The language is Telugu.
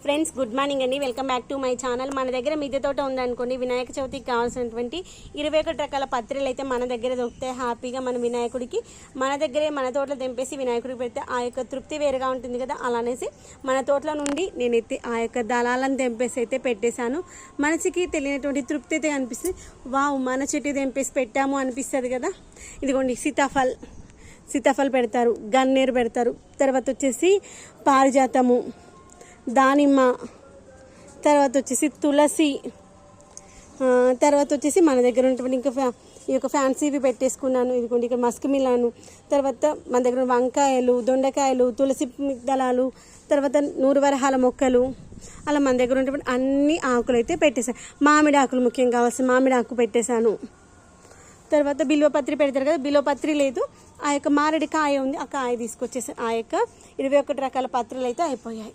ఫ్రెండ్స్ గుడ్ మార్నింగ్ అండి. Welcome back to my channel. మన దగ్గర మిద్దె తోట ఉందనుకోండి, వినాయక చవితికి కావాల్సినటువంటి 21 రకాల పత్రిలు అయితే మన దగ్గర దొరుకుతాయి. హ్యాపీగా మన వినాయకుడికి మన దగ్గరే మన తోటలో తెంపేసి వినాయకుడికి పెడితే ఆ యొక్క తృప్తి వేరుగా ఉంటుంది కదా. అలానేసి మన తోటలో నుండి నేనైతే ఆ యొక్క దళాలను తెంపేసి అయితే పెట్టేశాను. మనసుకి తెలియనటువంటి తృప్తి అయితే అనిపిస్తుంది. వావ్, మన చెట్టు తెంపేసి పెట్టాము అనిపిస్తుంది కదా. ఇదిగోండి సీతాఫల్ పెడతారు, గన్నేరు పెడతారు, తర్వాత వచ్చేసి పారిజాతము, దానిమ్మ, తర్వాత వచ్చేసి తులసి, తర్వాత వచ్చేసి మన దగ్గర ఉన్నటువంటి ఇంకా ఈ యొక్క ఫ్యాన్సీవి పెట్టేసుకున్నాను. ఇదిగోండి ఇక్కడ మస్క్ మిలాను, తర్వాత మన దగ్గర వంకాయలు, దొండకాయలు, తులసి దళాలు, తర్వాత 100 వరహాల మొక్కలు, అలా మన దగ్గర ఉన్నటువంటి అన్ని ఆకులు అయితే పెట్టేశాను. మామిడి ఆకులు ముఖ్యం కావాల్సిన మామిడి ఆకు పెట్టేశాను. తర్వాత బిల్వపత్రి పెడతారు కదా, బిల్వపత్రి లేదు, ఆ యొక్క మారేడు కాయ ఉంది, ఆ కాయ తీసుకొచ్చేసాను. ఆ యొక్క 21 రకాల పత్రులు అయితే అయిపోయాయి.